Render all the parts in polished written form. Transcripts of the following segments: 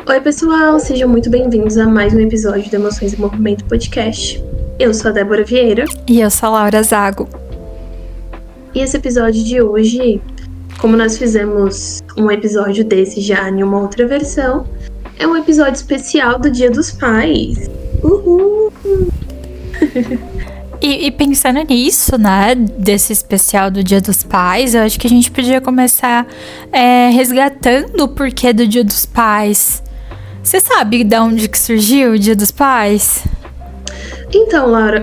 Oi, pessoal, sejam muito bem-vindos a mais um episódio do Emoções em Movimento Podcast. Eu sou a Débora Vieira. E eu sou a Laura Zago. E esse episódio de hoje, como nós fizemos um episódio desse já em uma outra versão, é um episódio especial do Dia dos Pais. Uhul! E pensando nisso, né, desse especial do Dia dos Pais, eu acho que a gente podia começar resgatando o porquê do Dia dos Pais. Você sabe de onde que surgiu o Dia dos Pais? Então, Laura,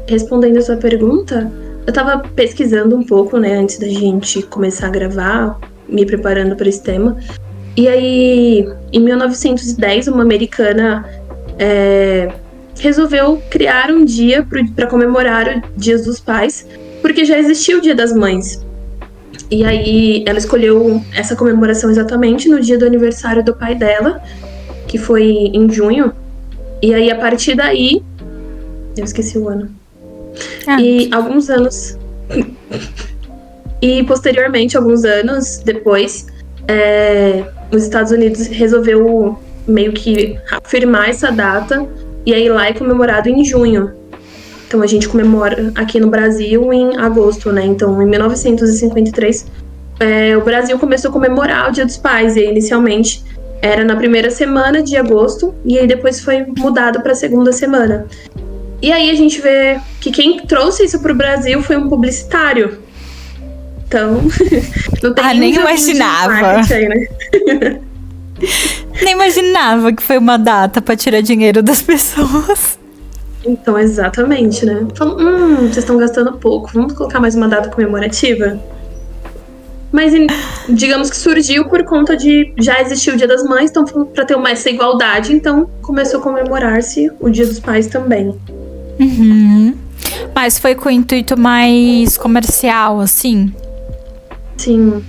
respondendo a sua pergunta, eu tava pesquisando um pouco, né, antes da gente começar a gravar, me preparando para esse tema. E aí, em 1910, uma americana resolveu criar um dia para comemorar o Dia dos Pais, porque já existia o Dia das Mães. E aí, ela escolheu essa comemoração exatamente no dia do aniversário do pai dela, que foi em junho. E aí, a partir daí... Eu esqueci o ano. E alguns anos... E posteriormente, alguns anos depois, os Estados Unidos resolveu meio que afirmar essa data, e aí lá é comemorado em junho. Então a gente comemora aqui no Brasil em agosto, né? Então em 1953 o Brasil começou a comemorar o Dia dos Pais, e inicialmente era na primeira semana de agosto, e aí depois foi mudado para a segunda semana. E aí a gente vê que quem trouxe isso pro Brasil foi um publicitário. Então, não tem nem imaginava. Aí, né? Nem imaginava que foi uma data pra tirar dinheiro das pessoas. Então, exatamente, né? Falam, vocês estão gastando pouco, vamos colocar mais uma data comemorativa? Mas digamos que surgiu por conta de já existir o Dia das Mães, então para ter essa igualdade, então começou a comemorar-se o Dia dos Pais também. Uhum. Mas foi com o intuito mais comercial, assim? Sim,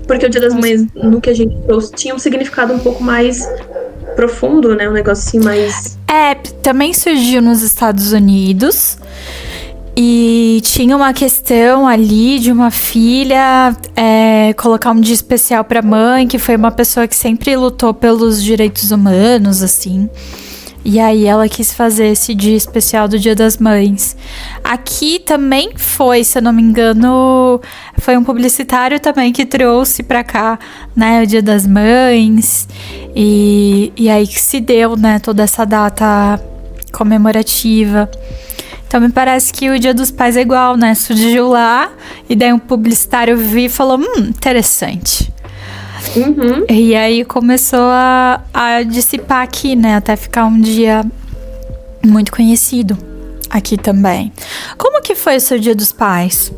porque o Dia das Mães, no que a gente trouxe, tinha um significado um pouco mais profundo, né? Um negócio assim mais... também surgiu nos Estados Unidos. E tinha uma questão ali de uma filha colocar um dia especial pra mãe, que foi uma pessoa que sempre lutou pelos direitos humanos, assim. E aí ela quis fazer esse dia especial do Dia das Mães. Aqui também foi, se eu não me engano, foi um publicitário também que trouxe pra cá, né, o Dia das Mães. E aí que se deu, né, toda essa data comemorativa. Então me parece que o Dia dos Pais é igual, né, surgiu lá, e daí um publicitário viu e falou, interessante. Uhum. E aí começou a dissipar aqui, né? Até ficar um dia muito conhecido aqui também. Como que foi o seu Dia dos Pais?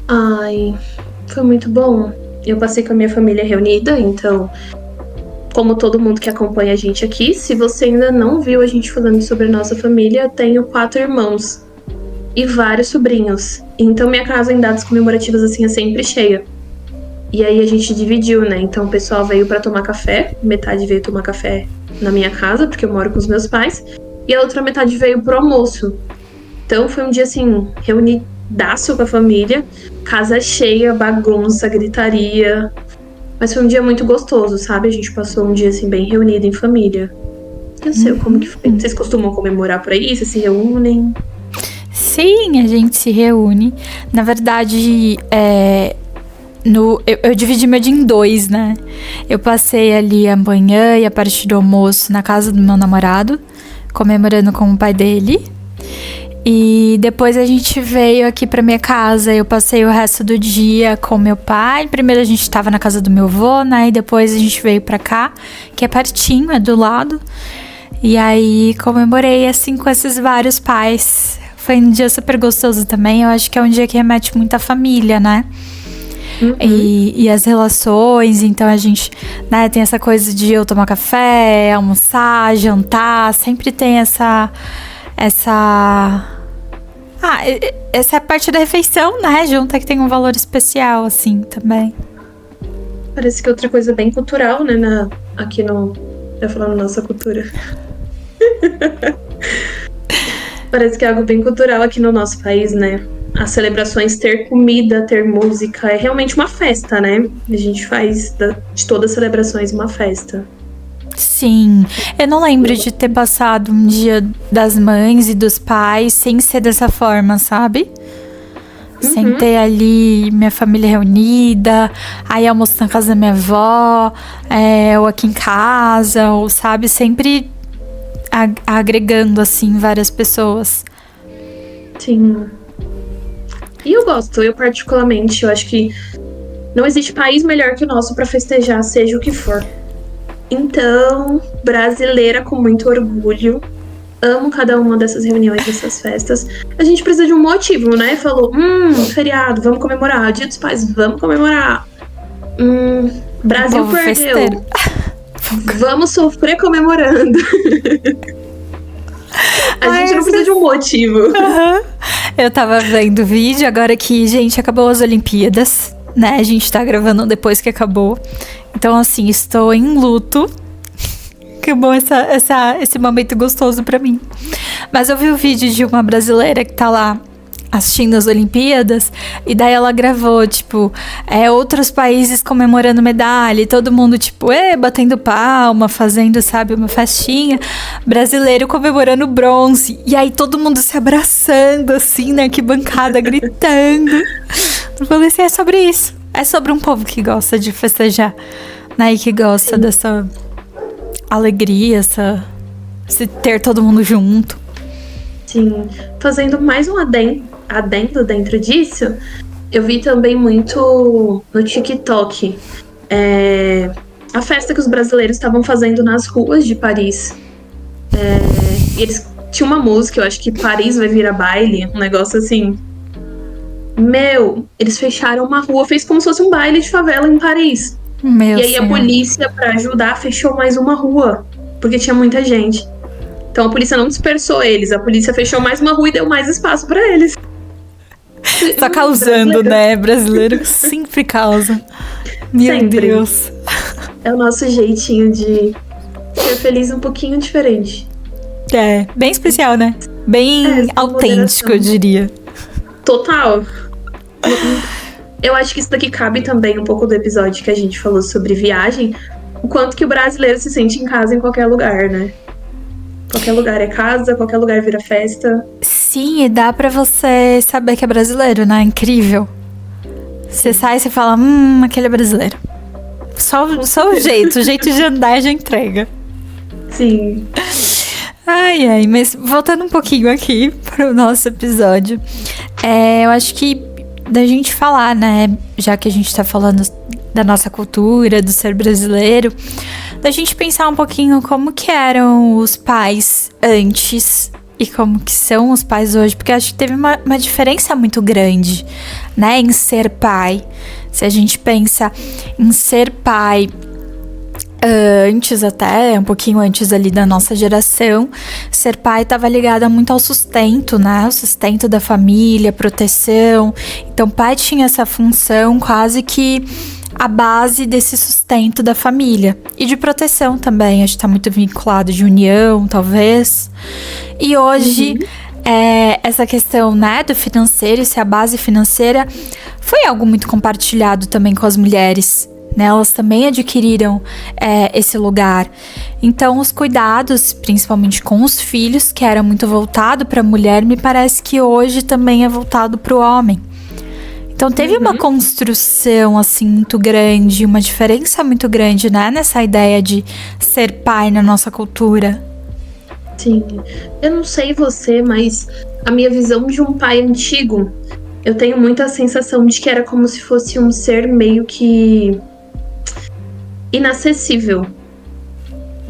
Ai, foi muito bom. Eu passei com a minha família reunida, então, como todo mundo que acompanha a gente aqui, se você ainda não viu a gente falando sobre a nossa família, eu tenho 4 irmãos e vários sobrinhos. Então minha casa em datas comemorativas assim é sempre cheia. E aí a gente dividiu, né? Então o pessoal veio pra tomar café, metade veio tomar café na minha casa, porque eu moro com os meus pais, e a outra metade veio pro almoço. Então foi um dia assim, reunidaço com a família, casa cheia, bagunça, gritaria. Mas foi um dia muito gostoso, sabe? A gente passou um dia assim bem reunido em família. Eu sei como que foi. Vocês costumam comemorar por aí? Vocês se reúnem? Sim, a gente se reúne. Na verdade, eu dividi meu dia em 2, né? Eu passei ali a manhã e a parte do almoço na casa do meu namorado, comemorando com o pai dele. E depois a gente veio aqui pra minha casa. Eu passei o resto do dia com meu pai. Primeiro a gente tava na casa do meu avô, né? E depois a gente veio pra cá, que é pertinho, é do lado. E aí comemorei assim com esses vários pais. Foi um dia super gostoso também. Eu acho que é um dia que remete muito à família, né? Uhum. E as relações, então a gente, né, tem essa coisa de eu tomar café, almoçar, jantar, sempre tem essa parte da refeição, né, junta, que tem um valor especial, assim, também. Parece que é outra coisa bem cultural, né, aqui no... Eu falando nossa cultura. Parece que é algo bem cultural aqui no nosso país, né? as celebrações ter comida, ter música, é realmente uma festa, né? A gente faz de todas as celebrações uma festa. Sim, eu não lembro de ter passado um dia das mães e dos pais sem ser dessa forma, sabe? Sem ter ali minha família reunida, aí almoço na casa da minha avó, ou aqui em casa, ou sabe, sempre agregando assim várias pessoas. Sim. E eu gosto, eu particularmente, eu acho que não existe país melhor que o nosso pra festejar, seja o que for. Então, brasileira com muito orgulho, amo cada uma dessas reuniões, dessas festas. A gente precisa de um motivo, né? Falou, feriado, vamos comemorar. Dia dos Pais, vamos comemorar. Brasil Povo perdeu. festeiro. Vamos sofrer comemorando. A gente não precisa de um motivo. Eu tava vendo vídeo agora que, gente, acabou as Olimpíadas, né? A gente tá gravando depois que acabou. Então, assim, estou em luto. Acabou esse momento gostoso pra mim. Mas eu vi o vídeo de uma brasileira que tá lá assistindo as Olimpíadas, e daí ela gravou, tipo, outros países comemorando medalha, e todo mundo, tipo, batendo palma, fazendo, sabe, uma festinha, brasileiro comemorando bronze, e aí todo mundo se abraçando, assim, na arquibancada, gritando. Eu falei assim, é sobre isso, é sobre um povo que gosta de festejar, né, e que gosta dessa alegria, se ter todo mundo junto. Sim, fazendo mais um adendo dentro disso, eu vi também muito no TikTok a festa que os brasileiros estavam fazendo nas ruas de Paris. E eles tinham uma música, eu acho que Paris vai virar baile, um negócio assim. Meu, eles fecharam uma rua, fez como se fosse um baile de favela em Paris. Meu e aí senhor. A polícia, pra ajudar, fechou mais uma rua, porque tinha muita gente. Então a polícia não dispersou eles, a polícia fechou mais uma rua e deu mais espaço pra eles. Só causando, né? Brasileiro sempre causa. Meu Sempre. Deus. É o nosso jeitinho de ser feliz um pouquinho diferente. Bem especial, né? Bem autêntico, eu diria. Total. Eu acho que isso daqui cabe também um pouco do episódio que a gente falou sobre viagem. O quanto que o brasileiro se sente em casa em qualquer lugar, né? Qualquer lugar é casa, qualquer lugar vira festa. Sim, e dá pra você saber que é brasileiro, né? Incrível. Você sai e você fala, aquele é brasileiro. Só o jeito de andar já entrega. Sim. Ai, mas voltando um pouquinho aqui pro nosso episódio. Eu acho que da gente falar, né? Já que a gente tá falando da nossa cultura, do ser brasileiro, da gente pensar um pouquinho como que eram os pais antes e como que são os pais hoje, porque acho que teve uma diferença muito grande, né, em ser pai. Se a gente pensa em ser pai antes, até um pouquinho antes ali da nossa geração, ser pai estava ligado muito ao sustento, né? O sustento da família, proteção. Então, pai tinha essa função quase que a base desse sustento da família. E de proteção também, acho que tá muito vinculado de união, talvez. E hoje, essa questão, né, do financeiro, se a base financeira foi algo muito compartilhado também com as mulheres. Né, elas também adquiriram esse lugar. Então, os cuidados, principalmente com os filhos, que era muito voltado para a mulher, me parece que hoje também é voltado para o homem. Então, teve uma construção assim muito grande, uma diferença muito grande, né, nessa ideia de ser pai na nossa cultura. Sim, eu não sei você, mas a minha visão de um pai antigo, eu tenho muita sensação de que era como se fosse um ser meio que inacessível.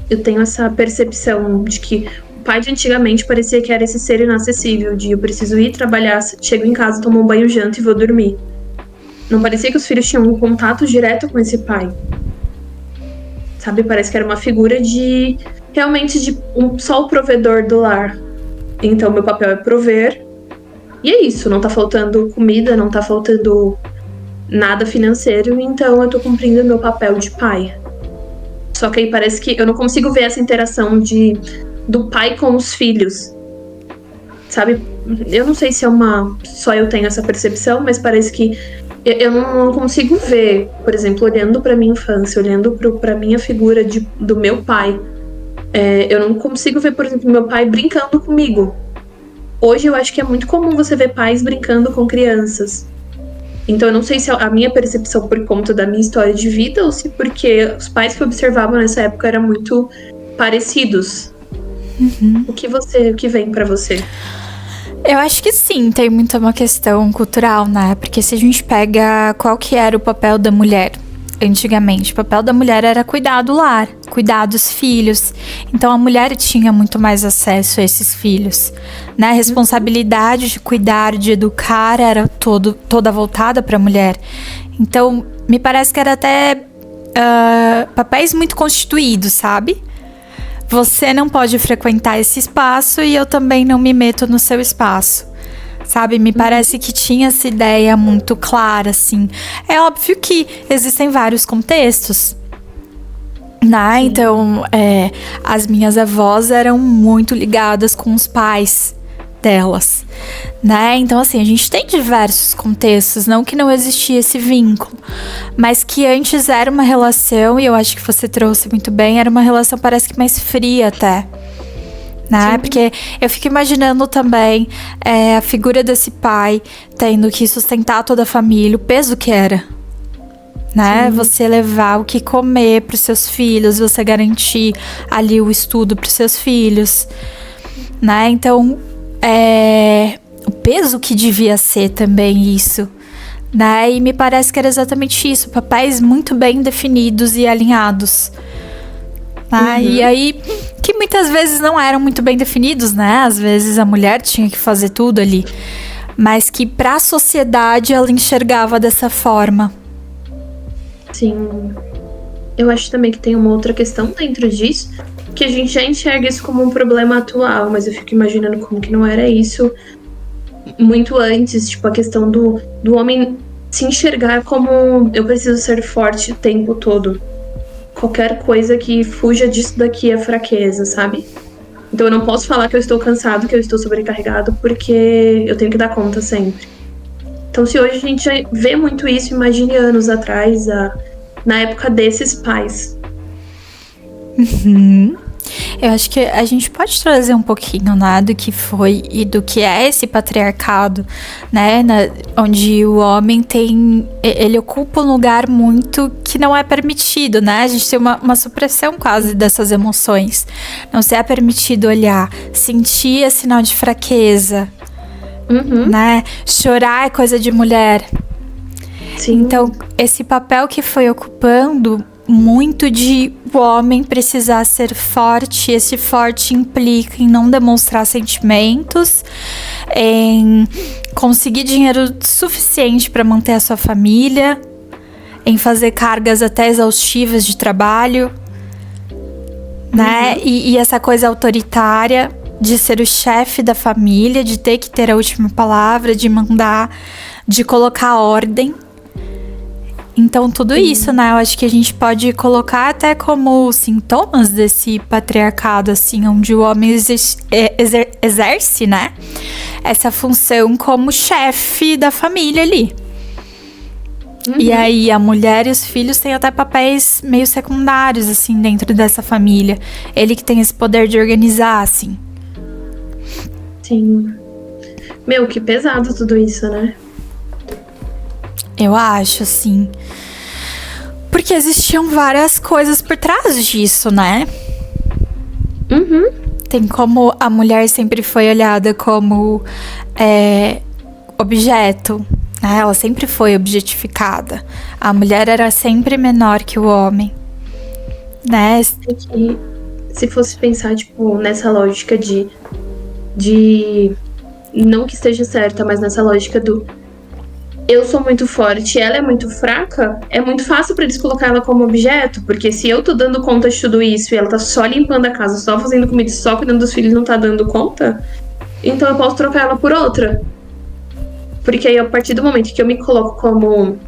Eu tenho essa percepção de que o pai de antigamente parecia que era esse ser inacessível, de eu preciso ir trabalhar, chego em casa, tomo um banho, janto e vou dormir. Não parecia que os filhos tinham um contato direto com esse pai. Sabe, parece que era uma figura de realmente de só o provedor do lar. Então meu papel é prover. E é isso, não tá faltando comida, não tá faltando nada financeiro, então eu tô cumprindo meu papel de pai. Só que aí parece que eu não consigo ver essa interação do pai com os filhos. sabe? Eu não sei se é só eu tenho essa percepção, mas parece que eu não consigo ver, por exemplo, olhando pra minha infância, olhando pra minha figura do meu pai. Eu não consigo ver, por exemplo, meu pai brincando comigo. Hoje eu acho que é muito comum você ver pais brincando com crianças. Então eu não sei se é a minha percepção por conta da minha história de vida ou se porque os pais que eu observava nessa época eram muito parecidos. O que vem pra você? Eu acho que sim, tem muito uma questão cultural, né? Porque se a gente pega qual que era o papel da mulher antigamente, o papel da mulher era cuidar do lar, cuidar dos filhos. Então a mulher tinha muito mais acesso a esses filhos, né? A responsabilidade de cuidar, de educar era toda voltada para a mulher. Então me parece que era até papéis muito constituídos, sabe? Você não pode frequentar esse espaço e eu também não me meto no seu espaço, sabe? Me parece que tinha essa ideia muito clara, assim. É óbvio que existem vários contextos, né? Então, as minhas avós eram muito ligadas com os pais delas, né? Então, assim, a gente tem diversos contextos, não que não existia esse vínculo, mas que antes era uma relação, e eu acho que você trouxe muito bem, era uma relação parece que mais fria até, né? Porque eu fico imaginando também a figura desse pai tendo que sustentar toda a família, o peso que era, né? Você levar o que comer para os seus filhos, você garantir ali o estudo para os seus filhos, né? Então o peso que devia ser também isso, né? E me parece que era exatamente isso, papéis muito bem definidos e alinhados, né? E aí, que muitas vezes não eram muito bem definidos, né? Às vezes a mulher tinha que fazer tudo ali, mas que para a sociedade ela enxergava dessa forma. Sim. Eu acho também que tem uma outra questão dentro disso, que a gente já enxerga isso como um problema atual, mas eu fico imaginando como que não era isso muito antes, tipo, a questão do homem se enxergar como eu preciso ser forte o tempo todo. Qualquer coisa que fuja disso daqui é fraqueza, sabe? Então eu não posso falar que eu estou cansado, que eu estou sobrecarregado, porque eu tenho que dar conta sempre. Então se hoje a gente já vê muito isso, imagine anos atrás, na época desses pais. Eu acho que a gente pode trazer um pouquinho, né, do que foi e do que é esse patriarcado, né, onde o homem ele ocupa um lugar muito que não é permitido, né, a gente tem uma supressão quase dessas emoções, não se é permitido olhar, sentir é sinal de fraqueza, né, chorar é coisa de mulher. Sim. Então, esse papel que foi ocupando muito de o homem precisar ser forte, esse forte implica em não demonstrar sentimentos, em conseguir dinheiro suficiente para manter a sua família, em fazer cargas até exaustivas de trabalho, né? E essa coisa autoritária de ser o chefe da família, de ter que ter a última palavra, de mandar, de colocar ordem. Então, tudo isso, né, eu acho que a gente pode colocar até como sintomas desse patriarcado, assim, onde o homem exerce, né, essa função como chefe da família ali. E aí, a mulher e os filhos têm até papéis meio secundários, assim, dentro dessa família. Ele que tem esse poder de organizar, assim. Sim. Meu, que pesado tudo isso, né? Eu acho, assim. Porque existiam várias coisas por trás disso, né? Tem como a mulher sempre foi olhada como objeto, né? Ela sempre foi objetificada. A mulher era sempre menor que o homem, né? Se fosse pensar, tipo, nessa lógica de não que esteja certa, mas nessa lógica do eu sou muito forte e ela é muito fraca, é muito fácil pra eles colocar ela como objeto, porque se eu tô dando conta de tudo isso e ela tá só limpando a casa, só fazendo comida, só cuidando dos filhos e não tá dando conta, então eu posso trocar ela por outra. Porque aí, a partir do momento que eu me coloco como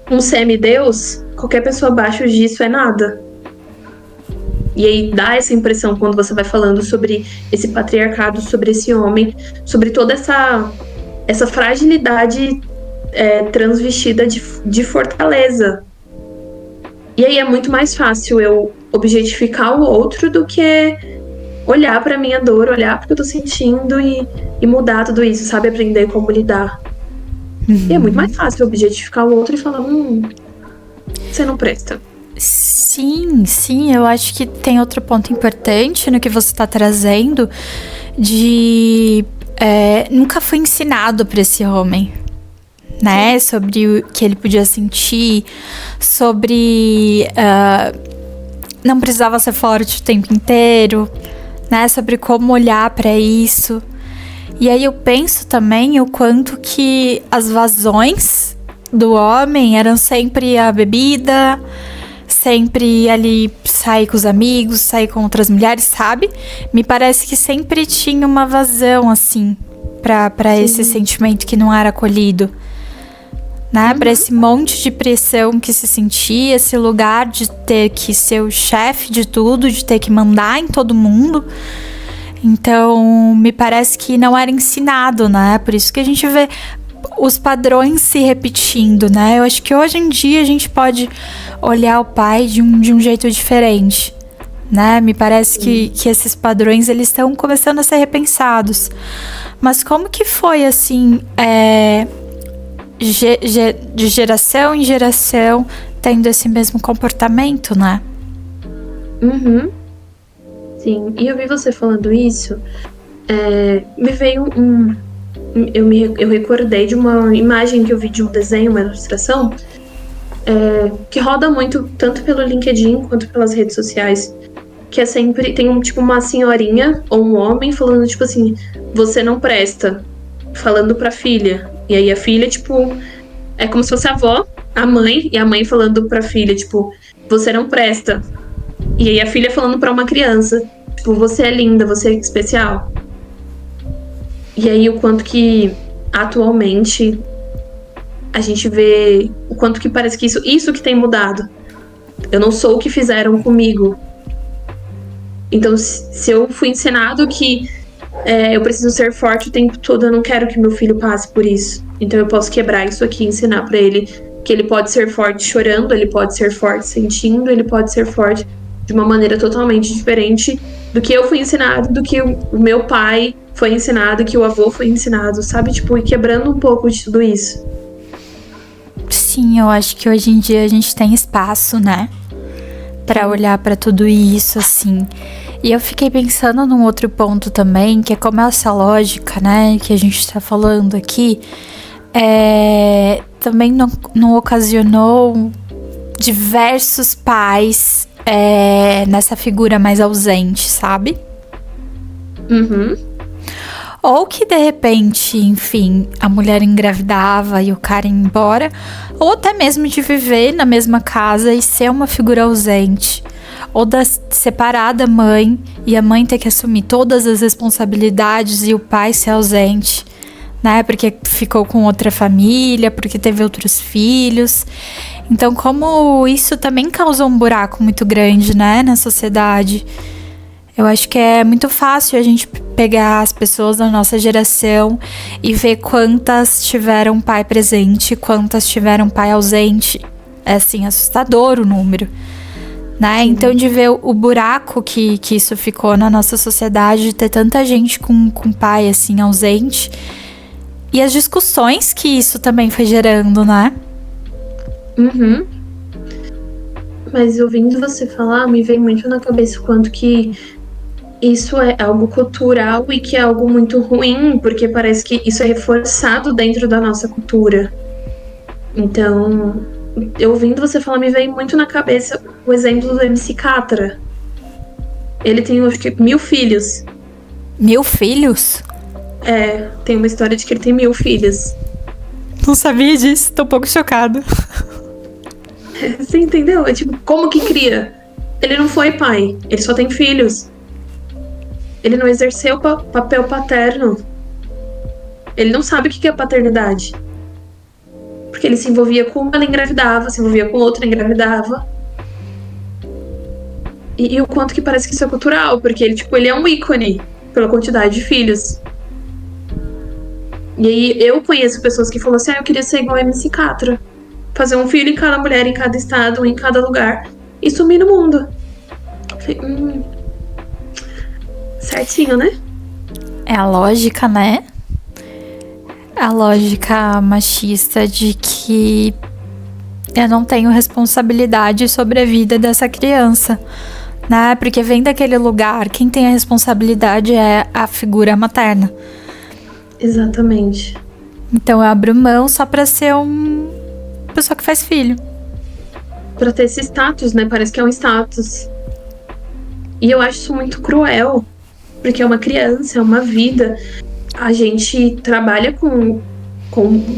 um semideus, qualquer pessoa abaixo disso é nada. E aí dá essa impressão quando você vai falando sobre esse patriarcado, sobre esse homem, sobre toda essa fragilidade transvestida de fortaleza. E aí é muito mais fácil eu objetificar o outro do que olhar pra minha dor, olhar pro que eu tô sentindo e mudar tudo isso, sabe? Aprender como lidar. E é muito mais fácil objetificar o outro e falar, você não presta. Sim, eu acho que tem outro ponto importante no que você tá trazendo de nunca foi ensinado pra esse homem, né? Sobre o que ele podia sentir, sobre não precisava ser forte o tempo inteiro, né? Sobre como olhar pra isso. E aí eu penso também o quanto que as vazões do homem eram sempre a bebida, sempre ali sair com os amigos, sair com outras mulheres, sabe? Me parece que sempre tinha uma vazão, assim, pra esse sentimento que não era acolhido, né? Pra esse monte de pressão que se sentia, esse lugar de ter que ser o chefe de tudo, de ter que mandar em todo mundo. Então, me parece que não era ensinado, né? Por isso que a gente vê os padrões se repetindo, né? Eu acho que hoje em dia a gente pode olhar o pai de um jeito diferente, né? Me parece que esses padrões, eles estão começando a ser repensados. Mas como que foi, assim, de geração em geração, tendo esse mesmo comportamento, né? Sim, e eu vi você falando isso, me veio eu recordei de uma imagem que eu vi de um desenho, uma ilustração, que roda muito, tanto pelo LinkedIn quanto pelas redes sociais, que é sempre, tem uma senhorinha ou um homem falando, tipo assim, você não presta, falando pra filha. E aí a filha, tipo, é como se fosse a avó, a mãe, e a mãe falando pra filha, tipo, você não presta. E aí a filha falando pra uma criança, tipo, você é linda, você é especial. E aí o quanto que atualmente a gente vê o quanto que parece que isso que tem mudado. Eu não sou o que fizeram comigo. Então, se eu fui ensinado que eu preciso ser forte o tempo todo, eu não quero que meu filho passe por isso. Então eu posso quebrar isso aqui e ensinar pra ele que ele pode ser forte chorando, ele pode ser forte sentindo, ele pode ser forte de uma maneira totalmente diferente do que eu fui ensinado, do que o meu pai foi ensinado, que o avô foi ensinado, sabe? Tipo, e quebrando um pouco de tudo isso. Sim, eu acho que hoje em dia a gente tem espaço, né? Pra olhar pra tudo isso, assim. E eu fiquei pensando num outro ponto também, que é como essa lógica, né, que a gente tá falando aqui, também não ocasionou diversos pais nessa figura mais ausente, sabe? Ou que de repente, enfim, a mulher engravidava e o cara ia embora, ou até mesmo de viver na mesma casa e ser uma figura ausente. Ou da separada mãe e a mãe ter que assumir todas as responsabilidades e o pai ser ausente, né? Porque ficou com outra família, porque teve outros filhos. Então, como isso também causou um buraco muito grande, né, na sociedade. Eu acho que é muito fácil a gente pegar as pessoas da nossa geração e ver quantas tiveram pai presente, quantas tiveram pai ausente. É, assim, assustador o número. Né? Então, de ver o buraco que isso ficou na nossa sociedade, de ter tanta gente com pai, assim, ausente. E as discussões que isso também foi gerando, né? Mas ouvindo você falar, me vem muito na cabeça o quanto que isso é algo cultural e que é algo muito ruim, porque parece que isso é reforçado dentro da nossa cultura. Então, eu ouvindo você falar, me veio muito na cabeça o exemplo do MC Catra. Ele tem, acho que, 1000 filhos. 1000 filhos? Tem uma história de que ele tem 1000 filhos. Não sabia disso, tô um pouco chocado. Você entendeu? É tipo, como que cria? Ele não foi pai, ele só tem filhos. Ele não exerceu papel paterno. Ele não sabe o que é paternidade. Porque ele se envolvia com uma, ela engravidava, se envolvia com outra, engravidava. E o quanto que parece que isso é cultural, porque ele é um ícone pela quantidade de filhos. E aí eu conheço pessoas que falam assim, eu queria ser igual a MC Catra. Fazer um filho em cada mulher, em cada estado, em cada lugar. E sumir no mundo. Falei, certinho, né? É a lógica, né? A lógica machista de que eu não tenho responsabilidade sobre a vida dessa criança, né? Porque vem daquele lugar, quem tem a responsabilidade é a figura materna. Exatamente. Então eu abro mão só pra ser pessoa que faz filho. Pra ter esse status, né? Parece que é um status. E eu acho isso muito cruel. Porque é uma criança, é uma vida. A gente trabalha com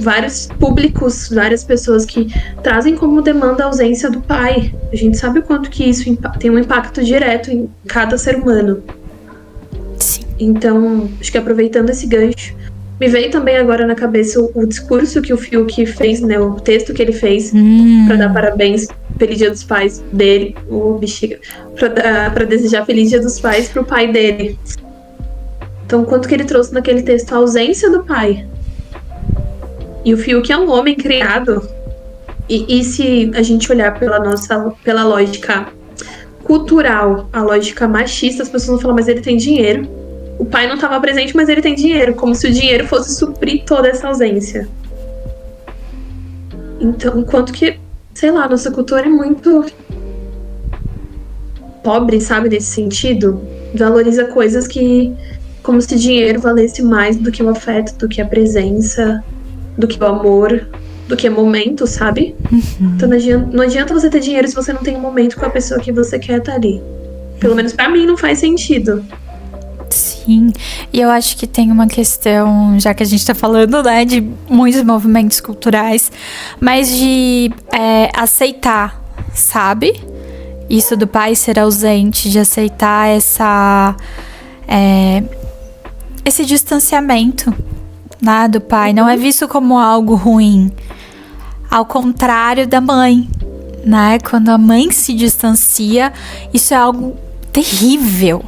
vários públicos, várias pessoas que trazem como demanda a ausência do pai. A gente sabe o quanto que isso tem um impacto direto em cada ser humano. Sim. Então, acho que aproveitando esse gancho, me veio também agora na cabeça o discurso que o Fiuk fez, né? O texto que ele fez pra dar parabéns, Feliz Dia dos Pais dele, o bexiga, pra desejar Feliz Dia dos Pais pro pai dele. Então, quanto que ele trouxe naquele texto a ausência do pai. E o Fiuk é um homem criado. E se a gente olhar pela lógica cultural, a lógica machista, as pessoas vão falar, mas ele tem dinheiro. O pai não estava presente, mas ele tem dinheiro. Como se o dinheiro fosse suprir toda essa ausência. Então, enquanto que, sei lá, nossa cultura é muito pobre, sabe, nesse sentido. Valoriza coisas que, como se dinheiro valesse mais do que o afeto, do que a presença, do que o amor, do que momento, sabe? Então não adianta você ter dinheiro se você não tem um momento com a pessoa que você quer estar ali. Pelo menos pra mim não faz sentido. Sim, e eu acho que tem uma questão, já que a gente tá falando, né, de muitos movimentos culturais, mas de aceitar, sabe? Isso do pai ser ausente, de aceitar esse distanciamento, né, do pai. Não é visto como algo ruim, ao contrário da mãe, né? Quando a mãe se distancia, isso é algo terrível.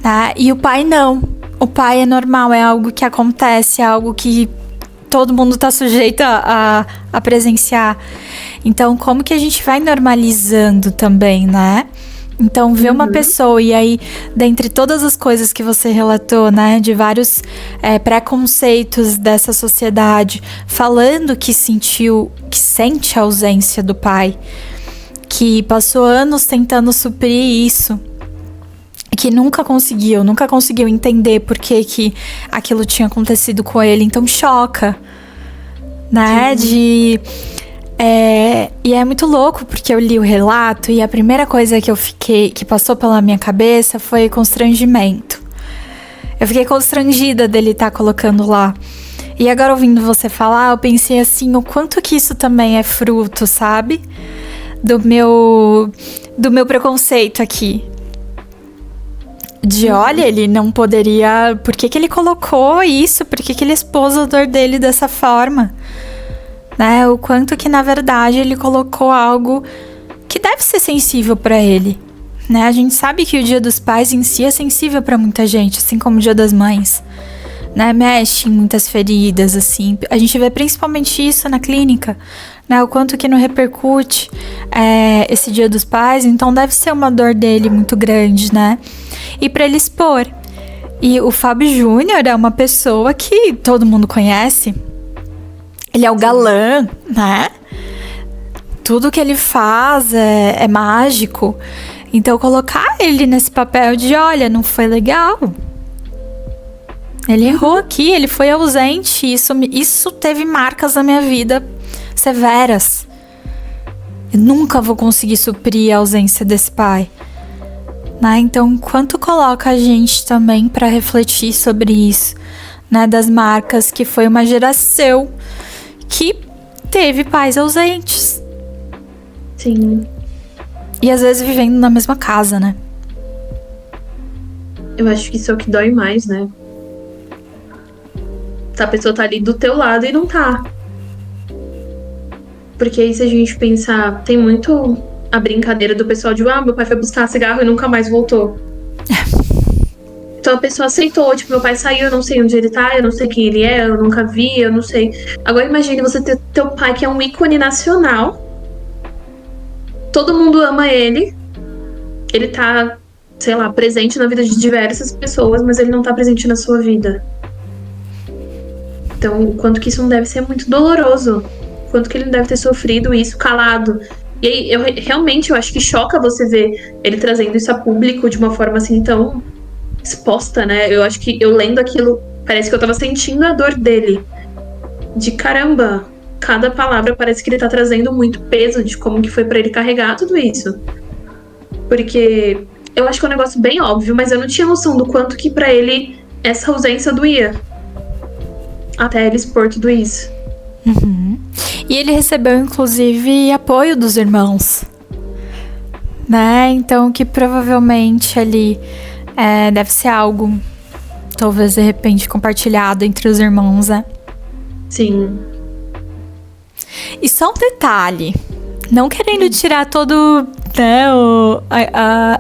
Tá? E o pai não. O pai é normal, é algo que acontece, é algo que todo mundo tá sujeito a presenciar. Então, como que a gente vai normalizando também, né? Então, ver uma pessoa, e aí, dentre todas as coisas que você relatou, né, de vários preconceitos dessa sociedade, falando que sente a ausência do pai, que passou anos tentando suprir isso, que nunca conseguiu entender por que aquilo tinha acontecido com ele. Então choca, né? E é muito louco, porque eu li o relato e a primeira coisa que passou pela minha cabeça foi constrangimento. Eu fiquei constrangida dele estar colocando lá. E agora, ouvindo você falar, eu pensei assim, o quanto que isso também é fruto, sabe? Do meu preconceito aqui. De olha, ele não poderia... Por que ele colocou isso? Por que ele expôs a dor dele dessa forma? Né? O quanto que, na verdade, ele colocou algo que deve ser sensível pra ele. Né? A gente sabe que o Dia dos Pais em si é sensível pra muita gente, assim como o Dia das Mães. Né? Mexe em muitas feridas, assim. A gente vê principalmente isso na clínica. Né? O quanto que não repercute esse Dia dos Pais. Então deve ser uma dor dele muito grande, né? E pra ele expor. E o Fábio Júnior é uma pessoa que todo mundo conhece. Ele é o galã, né? Tudo que ele faz é mágico. Então colocar ele nesse papel de, olha, não foi legal. Ele errou aqui, ele foi ausente. Isso teve marcas na minha vida severas. Eu nunca vou conseguir suprir a ausência desse pai. Né? Então, quanto coloca a gente também para refletir sobre isso, né? Das marcas, que foi uma geração que teve pais ausentes. Sim. E às vezes vivendo na mesma casa, né? Eu acho que isso é o que dói mais, né? A pessoa tá ali do teu lado e não tá. Porque aí, se a gente pensar, tem muito a brincadeira do pessoal de, meu pai foi buscar cigarro e nunca mais voltou. Então a pessoa aceitou, tipo, meu pai saiu, eu não sei onde ele tá, eu não sei quem ele é, eu nunca vi, eu não sei. Agora imagine você ter teu pai, que é um ícone nacional. Todo mundo ama ele. Ele tá, sei lá, presente na vida de diversas pessoas, mas ele não tá presente na sua vida. Então, o quanto que isso não deve ser muito doloroso. O quanto que ele não deve ter sofrido isso calado. E aí, eu acho que choca você ver ele trazendo isso a público de uma forma assim tão exposta, né? Eu acho que eu lendo aquilo, parece que eu tava sentindo a dor dele. De caramba, cada palavra parece que ele tá trazendo muito peso de como que foi pra ele carregar tudo isso. Porque eu acho que é um negócio bem óbvio, mas eu não tinha noção do quanto que pra ele essa ausência doía. Até ele expor tudo isso. Uhum. E ele recebeu, inclusive, apoio dos irmãos, né? Então, que provavelmente ali deve ser algo, talvez de repente, compartilhado entre os irmãos, né? Sim. E só um detalhe, não querendo tirar todo, né,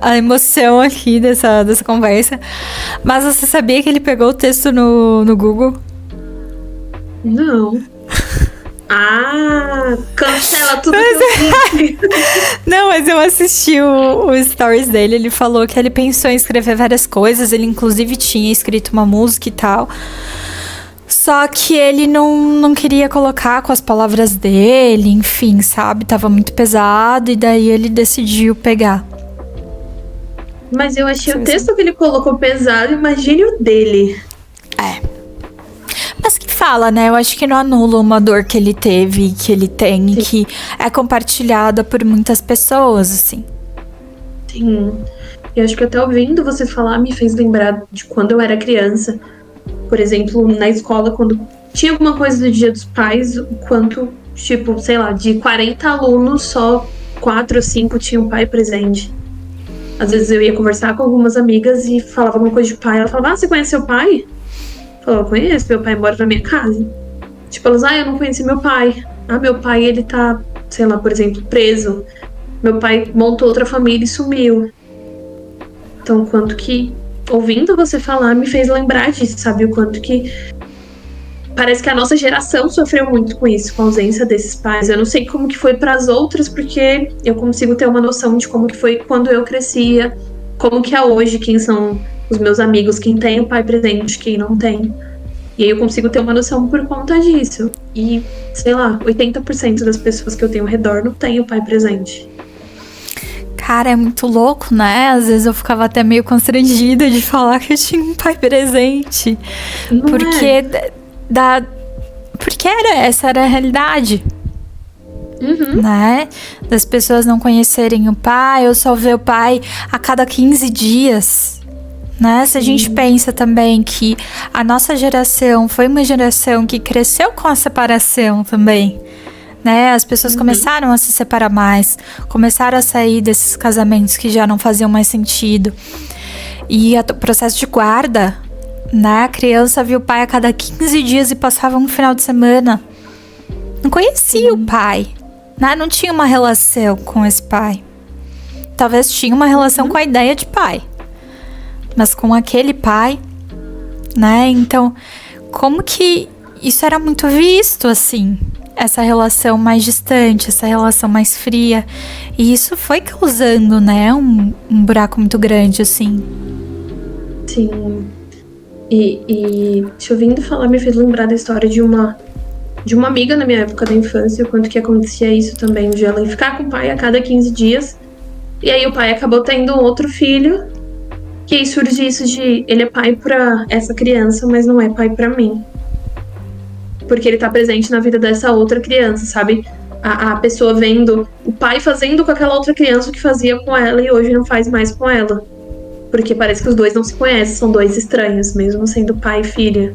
a emoção aqui dessa conversa, mas você sabia que ele pegou o texto no Google? Não. Cancela tudo que eu vi. Não, mas eu assisti o stories dele. Ele falou que ele pensou em escrever várias coisas. Ele, inclusive, tinha escrito uma música e tal. Só que ele não queria colocar com as palavras dele. Enfim, sabe? Tava muito pesado. E daí ele decidiu pegar. Mas eu achei o texto que ele colocou pesado. Imagine o dele. Mas que fala, né? Eu acho que não anula uma dor que ele teve, que ele tem, e que é compartilhada por muitas pessoas, assim. Sim. Eu acho que até ouvindo você falar me fez lembrar de quando eu era criança. Por exemplo, na escola, quando tinha alguma coisa do Dia dos Pais, o quanto, tipo, sei lá, de 40 alunos, só 4 ou 5 tinham pai presente. Às vezes eu ia conversar com algumas amigas e falava alguma coisa de pai. Ela falava, você conhece seu pai? Eu conheço, meu pai mora na minha casa. Tipo, elas, eu não conheci meu pai. Meu pai, ele tá, sei lá, por exemplo, preso. Meu pai montou outra família e sumiu. Então, quanto que, ouvindo você falar, me fez lembrar disso, sabe? O quanto que parece que a nossa geração sofreu muito com isso, com a ausência desses pais. Eu não sei como que foi pras outras, porque eu consigo ter uma noção de como que foi quando eu crescia, como que é hoje, quem são os meus amigos, quem tem o pai presente, quem não tem. E aí eu consigo ter uma noção por conta disso. E, sei lá, 80% das pessoas que eu tenho ao redor não tem o pai presente. Cara, é muito louco, né? Às vezes eu ficava até meio constrangida de falar que eu tinha um pai presente. Não porque porque essa era a realidade. Uhum. Né? Das pessoas não conhecerem o pai, ou só ver o pai a cada 15 dias. Né? Se a gente pensa também que a nossa geração foi uma geração que cresceu com a separação também, né? As pessoas começaram a se separar mais, começaram a sair desses casamentos que já não faziam mais sentido. E o processo de guarda, né? A criança via o pai a cada 15 dias e passava um final de semana. Não conhecia o pai, né? Não tinha uma relação com esse pai. Talvez tinha uma relação com a ideia de pai, mas com aquele pai, né? Então, como que isso era muito visto, assim, essa relação mais distante, essa relação mais fria. E isso foi causando, né, um buraco muito grande, assim. Sim. E te ouvindo falar me fez lembrar da história de uma amiga na minha época da infância, o quanto que acontecia isso também, de ela ficar com o pai a cada 15 dias. E aí o pai acabou tendo um outro filho. Que aí surge isso de ele é pai pra essa criança, mas não é pai pra mim. Porque ele tá presente na vida dessa outra criança, sabe? A pessoa vendo o pai fazendo com aquela outra criança o que fazia com ela e hoje não faz mais com ela. Porque parece que os dois não se conhecem, são dois estranhos, mesmo sendo pai e filha.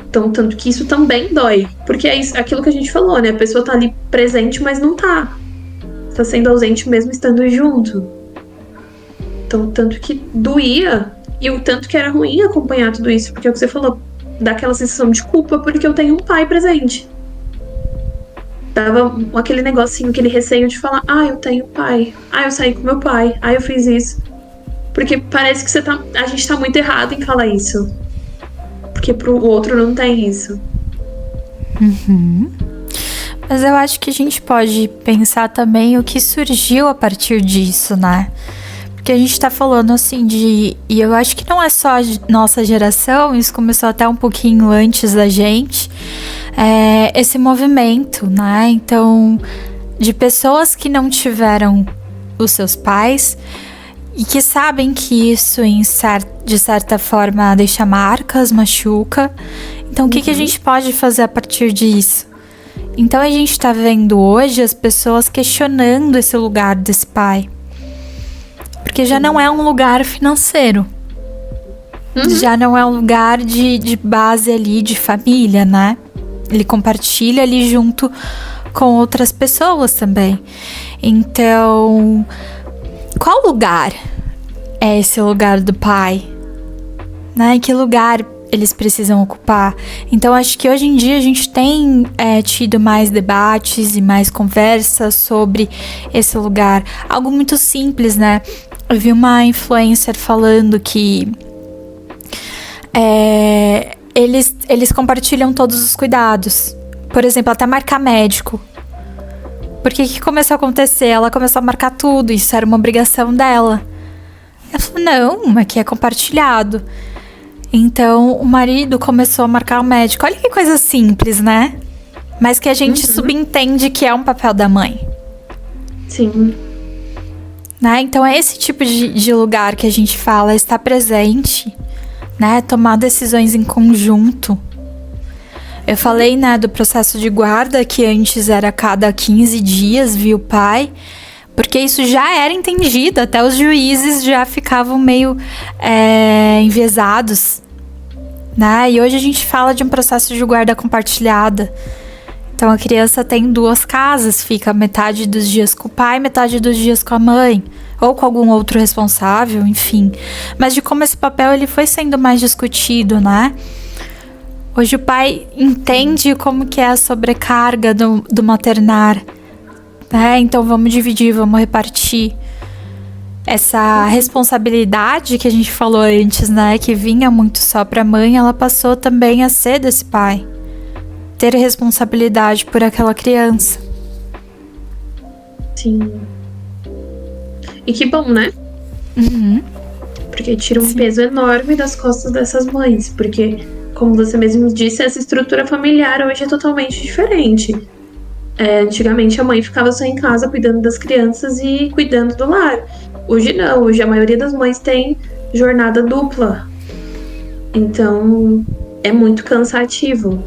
Então, tanto que isso também dói. Porque é isso, aquilo que a gente falou, né? A pessoa tá ali presente, mas não tá. Tá sendo ausente mesmo estando junto. Então, tanto que doía e o tanto que era ruim acompanhar tudo isso, porque é o que você falou, dá aquela sensação de culpa porque eu tenho um pai presente. dava aquele negocinho, aquele receio de falar, eu tenho pai, eu saí com meu pai, eu fiz isso. Porque parece que a gente tá muito errado em falar isso. Porque pro outro não tem isso. Mas eu acho que a gente pode pensar também o que surgiu a partir disso, né? Porque a gente tá falando assim e eu acho que não é só a nossa geração, isso começou até um pouquinho antes da gente, esse movimento, né? Então, de pessoas que não tiveram os seus pais e que sabem que isso, de certa forma, deixa marcas, machuca. Então, o que a gente pode fazer a partir disso? Então, a gente tá vendo hoje as pessoas questionando esse lugar desse pai. Porque já não é um lugar financeiro. Já não é um lugar de base ali, de família, né? Ele compartilha ali junto com outras pessoas também. Então, qual lugar é esse lugar do pai? Né? Que lugar eles precisam ocupar? Então, acho que hoje em dia a gente tem tido mais debates e mais conversas sobre esse lugar. Algo muito simples, né? Eu vi uma influencer falando que eles compartilham todos os cuidados. Por exemplo, até marcar médico. Porque o que começou a acontecer? Ela começou a marcar tudo, isso era uma obrigação dela. Ela falou, não, aqui é compartilhado. Então, o marido começou a marcar o médico. Olha que coisa simples, né? Mas que a gente subentende que é um papel da mãe. Sim. Né? Então, é esse tipo de lugar que a gente fala, estar presente, né? Tomar decisões em conjunto. Eu falei, né, do processo de guarda, que antes era a cada 15 dias, viu o pai, porque isso já era entendido, até os juízes já ficavam meio enviesados, né? E hoje a gente fala de um processo de guarda compartilhada. Então a criança tem 2 casas, fica metade dos dias com o pai, metade dos dias com a mãe, ou com algum outro responsável, enfim. Mas de como esse papel ele foi sendo mais discutido, né? Hoje o pai entende como que é a sobrecarga do maternar, né? Então vamos dividir, vamos repartir. Essa responsabilidade que a gente falou antes, né? Que vinha muito só pra mãe, ela passou também a ser desse pai. Ter responsabilidade por aquela criança. Sim. E que bom, né? Porque tira um peso enorme das costas dessas mães. Porque, como você mesmo disse, essa estrutura familiar hoje é totalmente diferente. Antigamente a mãe ficava só em casa cuidando das crianças e cuidando do lar. Hoje não, hoje a maioria das mães tem jornada dupla. Então é muito cansativo.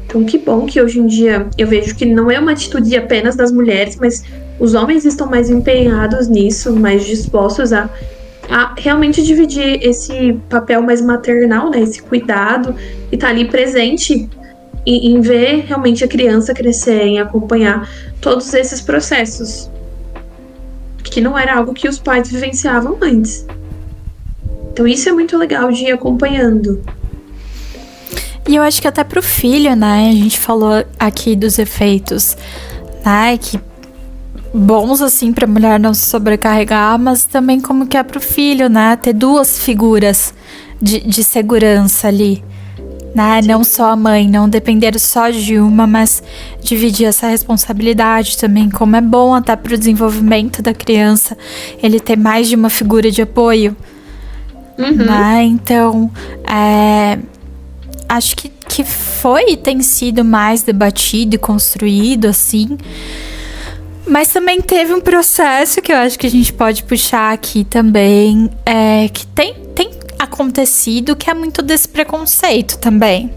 Então que bom que hoje em dia eu vejo que não é uma atitude apenas das mulheres, mas os homens estão mais empenhados nisso, mais dispostos a realmente dividir esse papel mais maternal, né, esse cuidado, e tá ali presente em ver realmente a criança crescer, em acompanhar todos esses processos, que não era algo que os pais vivenciavam antes. Então isso é muito legal de ir acompanhando. E eu acho que até pro filho, né, a gente falou aqui dos efeitos, né, que bons assim pra mulher não se sobrecarregar, mas também como que é pro filho, né, ter 2 figuras de segurança ali, né, não só a mãe, não depender só de uma, mas dividir essa responsabilidade também, como é bom até pro desenvolvimento da criança, ele ter mais de uma figura de apoio, né, então, acho que foi e tem sido mais debatido e construído, assim. Mas também teve um processo que eu acho que a gente pode puxar aqui também, que tem acontecido, que é muito desse preconceito também.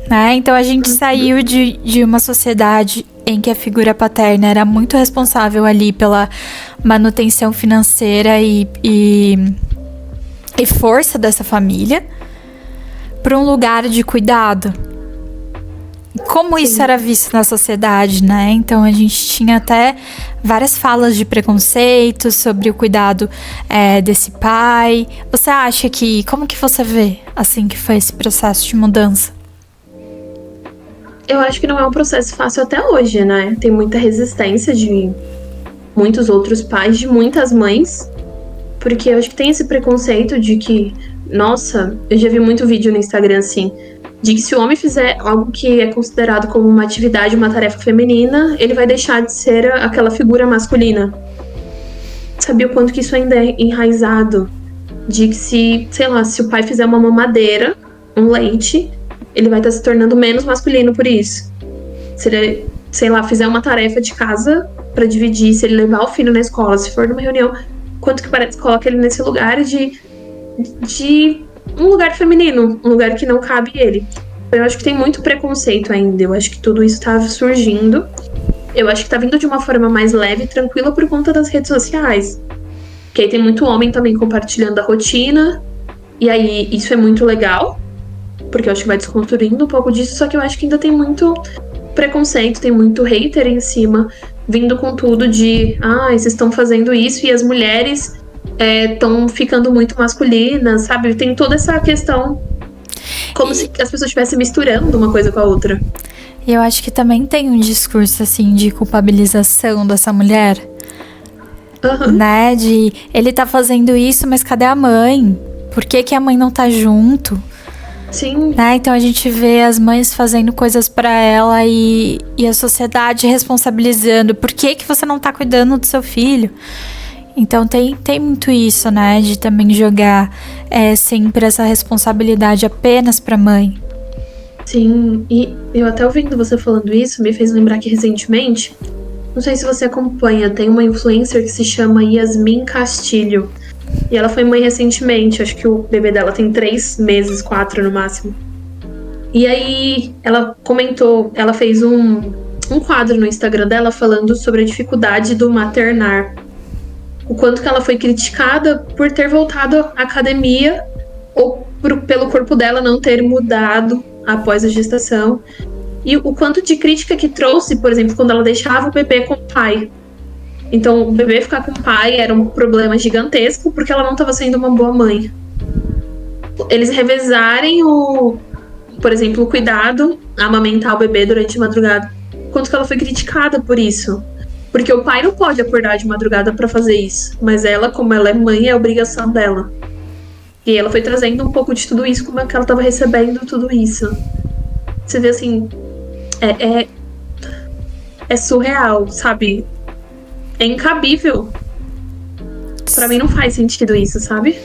Né? Então a gente saiu de uma sociedade em que a figura paterna era muito responsável ali pela manutenção financeira e força dessa família, para um lugar de cuidado. Como isso era visto na sociedade, né? Então a gente tinha até várias falas de preconceito sobre o cuidado desse pai. Você acha que... Como que você vê, assim, que foi esse processo de mudança? Eu acho que não é um processo fácil até hoje, né? Tem muita resistência de muitos outros pais, de muitas mães, porque eu acho que tem esse preconceito de que, nossa, eu já vi muito vídeo no Instagram assim, de que se o homem fizer algo que é considerado como uma atividade, uma tarefa feminina, ele vai deixar de ser aquela figura masculina. Sabia o quanto que isso ainda é enraizado? De que se, sei lá, se o pai fizer uma mamadeira, um leite, ele vai estar se tornando menos masculino por isso. Se ele, sei lá, fizer uma tarefa de casa pra dividir, se ele levar o filho na escola, se for numa reunião, quanto que parece que coloca ele nesse lugar de um lugar feminino, um lugar que não cabe ele. Eu acho que tem muito preconceito ainda, eu acho que tudo isso tá surgindo. Eu acho que tá vindo de uma forma mais leve e tranquila por conta das redes sociais. Que aí tem muito homem também compartilhando a rotina, e aí isso é muito legal, porque eu acho que vai desconstruindo um pouco disso, só que eu acho que ainda tem muito preconceito, tem muito hater em cima, vindo com tudo de, vocês estão fazendo isso e as mulheres estão ficando muito masculinas, sabe? Tem toda essa questão, como se as pessoas estivessem misturando uma coisa com a outra. E eu acho que também tem um discurso, assim, de culpabilização dessa mulher. Né? De, ele tá fazendo isso, mas cadê a mãe? Por que a mãe não tá junto? Sim. Né? Então a gente vê as mães fazendo coisas pra ela e a sociedade responsabilizando. Por que você não tá cuidando do seu filho? Então tem muito isso, né? De também jogar sempre essa responsabilidade apenas pra mãe. Sim, e eu até ouvindo você falando isso, me fez lembrar que recentemente, não sei se você acompanha, tem uma influencer que se chama Yasmin Castilho. E ela foi mãe recentemente, acho que o bebê dela tem 3 meses, 4 no máximo. E aí ela comentou, ela fez um quadro no Instagram dela falando sobre a dificuldade do maternar. O quanto que ela foi criticada por ter voltado à academia ou pelo corpo dela não ter mudado após a gestação. E o quanto de crítica que trouxe, por exemplo, quando ela deixava o bebê com o pai. Então, o bebê ficar com o pai era um problema gigantesco, porque ela não estava sendo uma boa mãe. Eles revezarem por exemplo, o cuidado, amamentar o bebê durante a madrugada. Quanto que ela foi criticada por isso. Porque o pai não pode acordar de madrugada para fazer isso. Mas ela, como ela é mãe, é obrigação dela. E ela foi trazendo um pouco de tudo isso, como é que ela estava recebendo tudo isso. Você vê assim, é surreal, sabe? É incabível. Pra mim não faz sentido isso, sabe?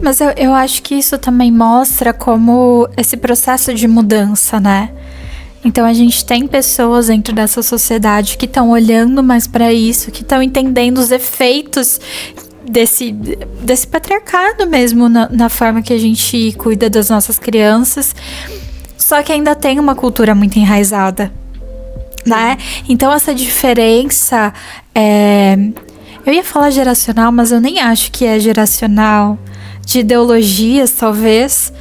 Mas eu acho que isso também mostra como esse processo de mudança, né? Então a gente tem pessoas dentro dessa sociedade que estão olhando mais pra isso, que estão entendendo os efeitos desse patriarcado mesmo na forma que a gente cuida das nossas crianças. Só que ainda tem uma cultura muito enraizada, né? Então essa diferença eu ia falar geracional, mas eu nem acho que é geracional, de ideologias talvez,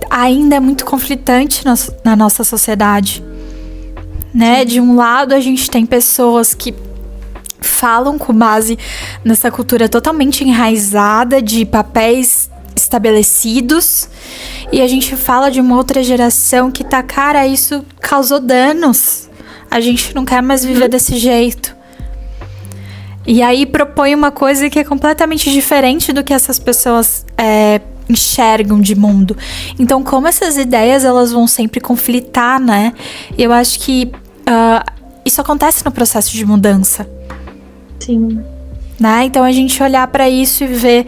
ainda é muito conflitante na nossa sociedade, né? De um lado a gente tem pessoas que falam com base nessa cultura totalmente enraizada de papéis estabelecidos, e a gente fala de uma outra geração que tá, cara, isso causou danos, a gente não quer mais viver desse jeito. E aí propõe uma coisa que é completamente diferente do que essas pessoas enxergam de mundo. Então, como essas ideias, elas vão sempre conflitar, né? Eu acho que isso acontece no processo de mudança. Sim. Né? Então, a gente olhar pra isso e ver